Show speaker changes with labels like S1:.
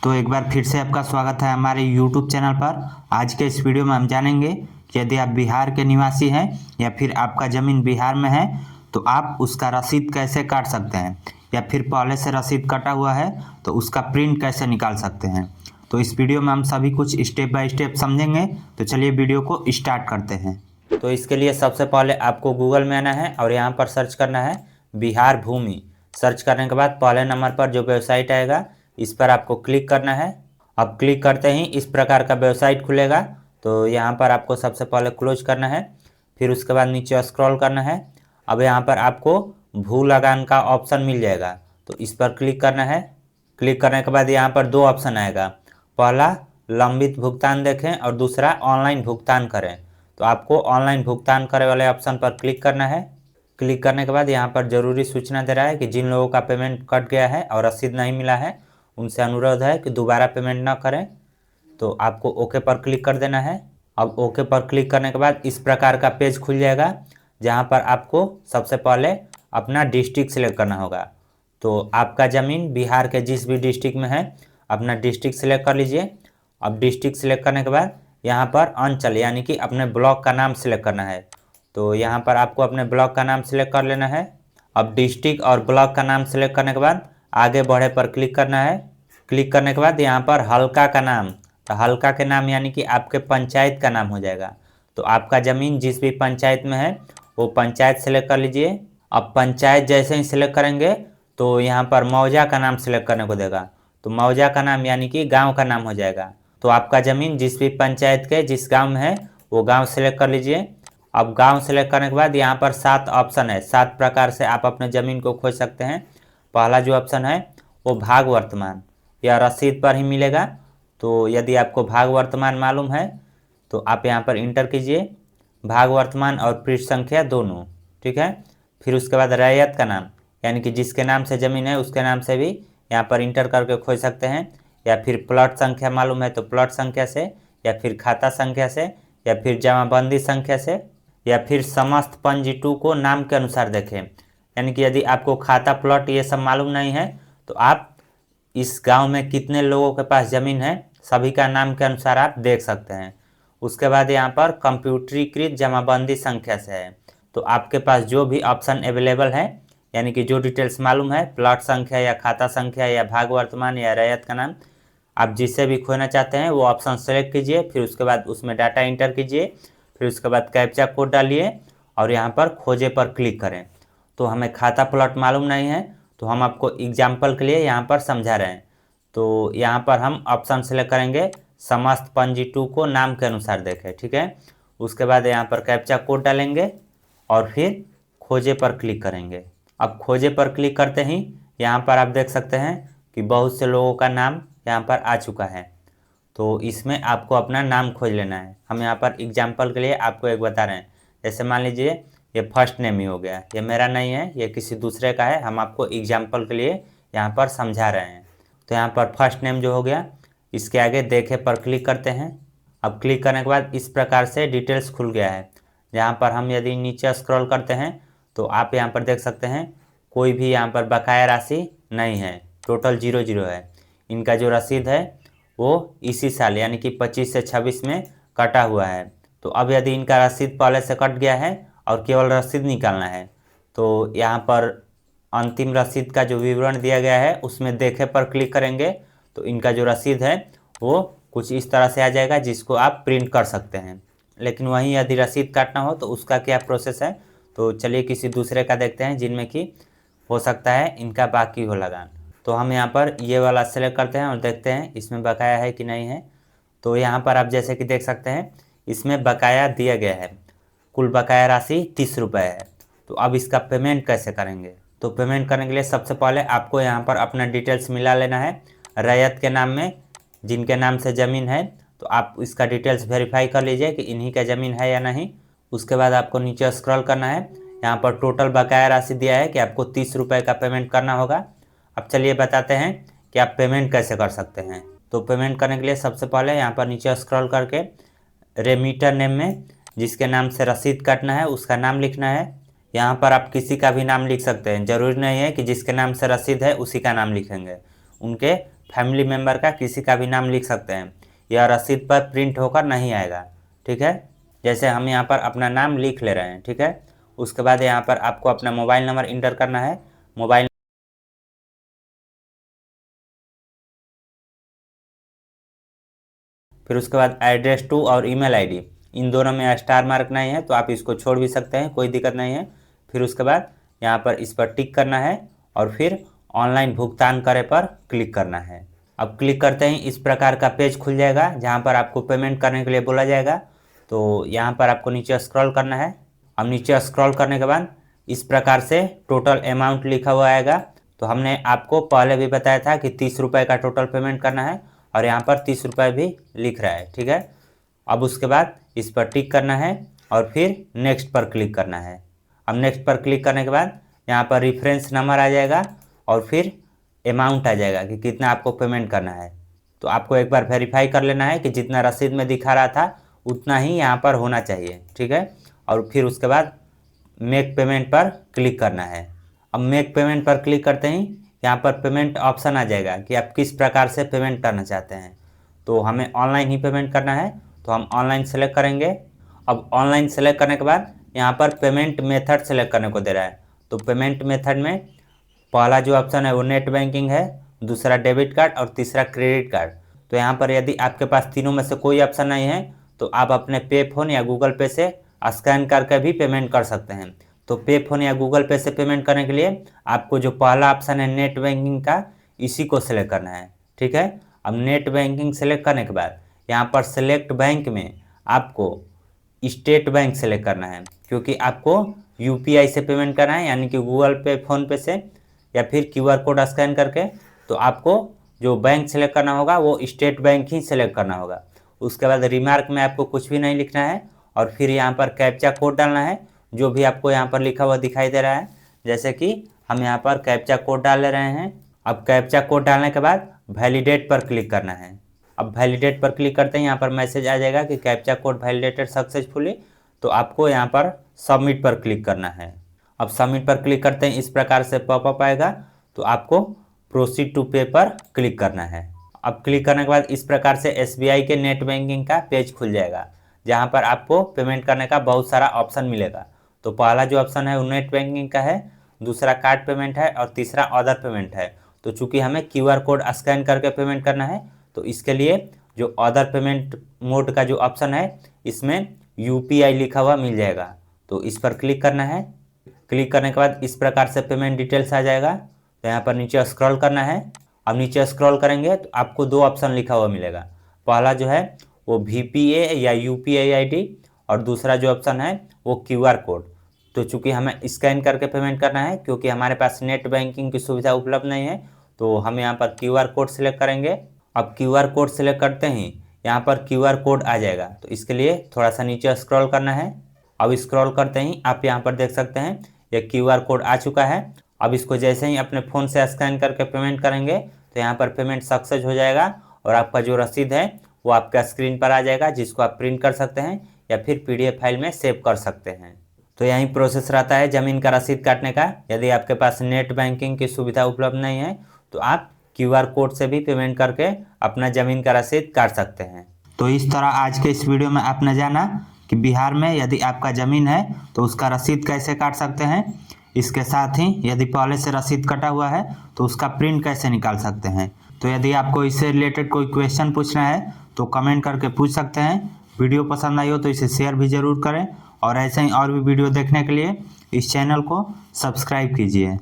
S1: तो एक बार फिर से आपका स्वागत है हमारे YouTube चैनल पर। आज के इस वीडियो में हम जानेंगे कि यदि आप बिहार के निवासी हैं या फिर आपका ज़मीन बिहार में है तो आप उसका रसीद कैसे काट सकते हैं, या फिर पहले से रसीद कटा हुआ है तो उसका प्रिंट कैसे निकाल सकते हैं। तो इस वीडियो में हम सभी कुछ स्टेप बाय स्टेप समझेंगे। तो चलिए वीडियो को स्टार्ट करते हैं। तो इसके लिए सबसे पहले आपको गूगल में आना है और यहाँ पर सर्च करना है बिहार भूमि। सर्च करने के बाद पहले नंबर पर जो वेबसाइट आएगा इस पर आपको क्लिक करना है। अब क्लिक करते ही इस प्रकार का वेबसाइट खुलेगा। तो यहाँ पर आपको सबसे पहले क्लोज करना है, फिर उसके बाद नीचे स्क्रॉल करना है। अब यहाँ पर आपको भू लगान का ऑप्शन मिल जाएगा, तो इस पर क्लिक करना है। क्लिक करने के बाद यहाँ पर दो ऑप्शन आएगा, पहला लंबित भुगतान देखें और दूसरा ऑनलाइन भुगतान करें। तो आपको ऑनलाइन भुगतान करे वाले ऑप्शन पर क्लिक करना है। क्लिक करने के बाद यहाँ पर ज़रूरी सूचना दे रहा है कि जिन लोगों का पेमेंट कट गया है और रसीद नहीं मिला है उनसे अनुरोध है कि दोबारा पेमेंट ना करें। तो आपको ओके पर क्लिक कर देना है। अब ओके पर क्लिक करने के बाद इस प्रकार का पेज खुल जाएगा, जहाँ पर आपको सबसे पहले अपना डिस्ट्रिक्ट सिलेक्ट करना होगा। तो आपका ज़मीन बिहार के जिस भी डिस्ट्रिक्ट में है अपना डिस्ट्रिक्ट सिलेक्ट कर लीजिए। अब डिस्ट्रिक्ट सिलेक्ट करने के बाद यहाँ पर अंचल यानी कि अपने ब्लॉक का नाम सिलेक्ट करना है। तो यहाँ पर आपको अपने ब्लॉक का नाम सिलेक्ट कर लेना है। अब डिस्ट्रिक्ट और ब्लॉक का नाम सिलेक्ट करने के बाद आगे बढ़े पर क्लिक करना है। क्लिक करने के बाद यहाँ पर हल्का का नाम, तो हल्का के नाम यानी कि आपके पंचायत का नाम हो जाएगा। तो आपका ज़मीन जिस भी पंचायत में है वो पंचायत सेलेक्ट कर लीजिए। अब पंचायत जैसे ही सिलेक्ट करेंगे तो यहाँ पर मौजा का नाम सिलेक्ट करने को देगा। तो मौजा का नाम यानी कि गाँव का नाम हो जाएगा। तो आपका ज़मीन जिस भी पंचायत के जिस गाँव में है वो गाँव सेलेक्ट कर लीजिए। अब गाँव सेलेक्ट करने के बाद यहाँ पर 7 ऑप्शन है, 7 प्रकार से आप अपने ज़मीन को खोज सकते हैं। पहला जो ऑप्शन है वो भाग वर्तमान या रसीद पर ही मिलेगा। तो यदि आपको भाग वर्तमान मालूम है तो आप यहाँ पर इंटर कीजिए, भाग वर्तमान और पृष्ठ संख्या दोनों, ठीक है। फिर उसके बाद रैयत का नाम यानी कि जिसके नाम से ज़मीन है उसके नाम से भी यहाँ पर इंटर करके खोज सकते हैं। या फिर प्लॉट संख्या मालूम है तो प्लॉट संख्या से, या फिर खाता संख्या से, या फिर जमाबंदी संख्या से, या फिर समस्त पंजीटू को नाम के अनुसार देखें। यानी कि यदि आपको खाता प्लॉट ये सब मालूम नहीं है तो आप इस गांव में कितने लोगों के पास ज़मीन है सभी का नाम के अनुसार आप देख सकते हैं। उसके बाद यहाँ पर कंप्यूटरीकृत जमाबंदी संख्या से है। तो आपके पास जो भी ऑप्शन अवेलेबल है यानी कि जो डिटेल्स मालूम है, प्लॉट संख्या या खाता संख्या या भाग वर्तमान या रैयत का नाम, आप जिससे भी खोजना चाहते हैं वो ऑप्शन सेलेक्ट कीजिए। फिर उसके बाद उसमें डाटा इंटर कीजिए, फिर उसके बाद कैप्चा कोड डालिए और यहाँ पर खोजे पर क्लिक करें। तो हमें खाता प्लॉट मालूम नहीं है तो हम आपको एग्जाम्पल के लिए यहाँ पर समझा रहे हैं। तो यहाँ पर हम ऑप्शन सेलेक्ट करेंगे समस्त पंजीटू को नाम के अनुसार देखें, ठीक है। उसके बाद यहाँ पर कैप्चा कोड डालेंगे और फिर खोजे पर क्लिक करेंगे। अब खोजे पर क्लिक करते ही यहाँ पर आप देख सकते हैं कि बहुत से लोगों का नाम यहाँ पर आ चुका है। तो इसमें आपको अपना नाम खोज लेना है। हम यहाँ पर एग्जाम्पल के लिए आपको एक बता रहे हैं। जैसे मान लीजिए ये फर्स्ट नेम ही हो गया, ये मेरा नहीं है, ये किसी दूसरे का है। हम आपको एग्जाम्पल के लिए यहाँ पर समझा रहे हैं। तो यहाँ पर फर्स्ट नेम जो हो गया, इसके आगे देखे पर क्लिक करते हैं। अब क्लिक करने के बाद इस प्रकार से डिटेल्स खुल गया है। यहाँ पर हम यदि नीचे स्क्रॉल करते हैं तो आप यहाँ पर देख सकते हैं कोई भी यहाँ पर बकाया राशि नहीं है, टोटल 0 है। इनका जो रसीद है वो इसी साल यानी कि 25 से 26 में कटा हुआ है। तो अब यदि इनका रसीद पहले से कट गया है और केवल रसीद निकालना है तो यहाँ पर अंतिम रसीद का जो विवरण दिया गया है उसमें देखे पर क्लिक करेंगे तो इनका जो रसीद है वो कुछ इस तरह से आ जाएगा, जिसको आप प्रिंट कर सकते हैं। लेकिन वहीं यदि रसीद काटना हो तो उसका क्या प्रोसेस है, तो चलिए किसी दूसरे का देखते हैं जिनमें कि हो सकता है इनका बाकी हो लगान। तो हम यहाँ पर ये वाला सेलेक्ट करते हैं और देखते हैं इसमें बकाया है कि नहीं है। तो यहाँ पर आप जैसे कि देख सकते हैं इसमें बकाया दिया गया है, कुल बकाया राशि 30 रुपये है। तो अब इसका पेमेंट कैसे करेंगे, तो पेमेंट करने के लिए सबसे पहले आपको यहाँ पर अपना डिटेल्स मिला लेना है। रैयत के नाम में जिनके नाम से ज़मीन है तो आप इसका डिटेल्स वेरीफाई कर लीजिए कि इन्हीं का ज़मीन है या नहीं। उसके बाद आपको नीचे स्क्रॉल करना है, यहाँ पर टोटल बकाया राशि दिया है कि आपको 30 रुपये का पेमेंट करना होगा। अब चलिए बताते हैं कि आप पेमेंट कैसे कर सकते हैं। तो पेमेंट करने के लिए सबसे पहले यहाँ पर नीचे स्क्रॉल करके रेमिटर नेम में जिसके नाम से रसीद काटना है उसका नाम लिखना है। यहाँ पर आप किसी का भी नाम लिख सकते हैं, जरूरी नहीं है कि जिसके नाम से रसीद है उसी का नाम लिखेंगे, उनके फैमिली मेम्बर का किसी का भी नाम लिख सकते हैं। यह रसीद पर प्रिंट होकर नहीं आएगा, ठीक है। जैसे हम यहाँ पर अपना नाम लिख ले रहे हैं, ठीक है। उसके बाद यहाँ पर आपको अपना मोबाइल नंबर इंटर करना है। मोबाइल फिर उसके बाद एड्रेस टू और ईमेल आईडी, इन दोनों में स्टार मार्क नहीं है तो आप इसको छोड़ भी सकते हैं, कोई दिक्कत नहीं है। फिर उसके बाद यहाँ पर इस पर टिक करना है और फिर ऑनलाइन भुगतान करे पर क्लिक करना है। अब क्लिक करते ही इस प्रकार का पेज खुल जाएगा जहाँ पर आपको पेमेंट करने के लिए बोला जाएगा। तो यहाँ पर आपको नीचे स्क्रॉल करना है। अब नीचे स्क्रॉल करने के बाद इस प्रकार से टोटल अमाउंट लिखा हुआ आएगा। तो हमने आपको पहले भी बताया था कि 30 रुपये का टोटल पेमेंट करना है और यहाँ पर 30 रुपये भी लिख रहा है, ठीक है। अब उसके बाद इस पर टिक करना है और फिर नेक्स्ट पर क्लिक करना है। अब नेक्स्ट पर क्लिक करने के बाद यहाँ पर रेफरेंस नंबर आ जाएगा और फिर अमाउंट आ जाएगा कि कितना आपको पेमेंट करना है। तो आपको एक बार वेरीफाई कर लेना है कि जितना रसीद में दिखा रहा था उतना ही यहाँ पर होना चाहिए, ठीक है। और फिर उसके बाद मेक पेमेंट पर क्लिक करना है। अब मेक पेमेंट पर क्लिक करते ही यहाँ पर पेमेंट ऑप्शन आ जाएगा कि आप किस प्रकार से पेमेंट करना चाहते हैं। तो हमें ऑनलाइन ही पेमेंट करना है तो हम ऑनलाइन सेलेक्ट करेंगे। अब ऑनलाइन सेलेक्ट करने के बाद यहाँ पर पेमेंट मेथड सेलेक्ट करने को दे रहा है। तो पेमेंट मेथड में पहला जो ऑप्शन है वो नेट बैंकिंग है, दूसरा डेबिट कार्ड और तीसरा क्रेडिट कार्ड। तो यहाँ पर यदि आपके पास तीनों में से कोई ऑप्शन नहीं है तो आप अपने पे फोन या गूगल पे से स्कैन करके भी पेमेंट कर सकते हैं। तो पे फोन या गूगल पे से पेमेंट करने के लिए आपको जो पहला ऑप्शन है नेट बैंकिंग का, इसी को सिलेक्ट करना है, ठीक है। अब नेट बैंकिंग सेलेक्ट करने के बाद यहाँ पर सेलेक्ट बैंक में आपको स्टेट बैंक सेलेक्ट करना है, क्योंकि आपको यूपीआई से पेमेंट करना है, यानी कि गूगल पे, फ़ोन पे से या फिर क्यूआर कोड स्कैन करके। तो आपको जो बैंक सेलेक्ट करना होगा वो स्टेट बैंक ही सेलेक्ट करना होगा। उसके बाद रिमार्क में आपको कुछ भी नहीं लिखना है और फिर यहाँ पर कैप्चा कोड डालना है, जो भी आपको यहाँ पर लिखा हुआ दिखाई दे रहा है। जैसे कि हम यहाँ पर कैप्चा कोड डाल ले रहे हैं। अब कैप्चा कोड डालने के बाद वैलिडेट पर क्लिक करना है। अब वैलिडेट पर क्लिक करते हैं यहाँ पर मैसेज आ जाएगा कि कैप्चा कोड वैलिडेटेड सक्सेसफुली। तो आपको यहाँ पर सबमिट पर क्लिक करना है। अब सबमिट पर क्लिक करते हैं इस प्रकार से पॉपअप आएगा। तो आपको प्रोसीड टू पे पर क्लिक करना है। अब क्लिक करने के बाद इस प्रकार से एसबीआई के नेट बैंकिंग का पेज खुल जाएगा, जहाँ पर आपको पेमेंट करने का बहुत सारा ऑप्शन मिलेगा। तो पहला जो ऑप्शन है वो नेट बैंकिंग का है, दूसरा कार्ड पेमेंट है और तीसरा अदर पेमेंट है। तो चूंकि हमें क्यूआर कोड स्कैन करके पेमेंट करना है तो इसके लिए जो अदर पेमेंट मोड का जो ऑप्शन है इसमें यूपीआई लिखा हुआ मिल जाएगा। तो इस पर क्लिक करना है। क्लिक करने के बाद इस प्रकार से पेमेंट डिटेल्स आ जाएगा। तो यहाँ पर नीचे स्क्रॉल करना है। अब नीचे स्क्रॉल करेंगे तो आपको दो ऑप्शन लिखा हुआ मिलेगा। पहला जो है वो वीपीए या यूपीआई आईडी और दूसरा जो ऑप्शन है वो क्यूआर कोड। तो चूंकि हमें स्कैन करके पेमेंट करना है, क्योंकि हमारे पास नेट बैंकिंग की सुविधा उपलब्ध नहीं है, तो हम यहाँ पर क्यूआर कोड सिलेक्ट करेंगे। अब क्यूआर कोड सिलेक्ट करते ही यहाँ पर क्यूआर कोड आ जाएगा। तो इसके लिए थोड़ा सा नीचे स्क्रॉल करना है। अब स्क्रॉल करते ही आप यहाँ पर देख सकते हैं ये क्यूआर कोड आ चुका है। अब इसको जैसे ही अपने फ़ोन से स्कैन करके पेमेंट करेंगे तो यहाँ पर पेमेंट सक्सेस हो जाएगा और आपका जो रसीद है वो आपका स्क्रीन पर आ जाएगा, जिसको आप प्रिंट कर सकते हैं या फिर पीडीएफ फाइल में सेव कर सकते हैं। तो यही प्रोसेस रहता है ज़मीन का रसीद काटने का। यदि आपके पास नेट बैंकिंग की सुविधा उपलब्ध नहीं है तो आप क्यूआर कोड से भी पेमेंट करके अपना ज़मीन का रसीद काट सकते हैं।
S2: तो इस तरह आज के इस वीडियो में आपने जाना कि बिहार में यदि आपका ज़मीन है तो उसका रसीद कैसे काट सकते हैं। इसके साथ ही यदि पहले से रसीद कटा हुआ है तो उसका प्रिंट कैसे निकाल सकते हैं। तो यदि आपको इससे रिलेटेड कोई क्वेश्चन पूछना है तो कमेंट करके पूछ सकते हैं। वीडियो पसंद आई हो तो इसे शेयर भी ज़रूर करें और ऐसे ही और भी वीडियो देखने के लिए इस चैनल को सब्सक्राइब कीजिए।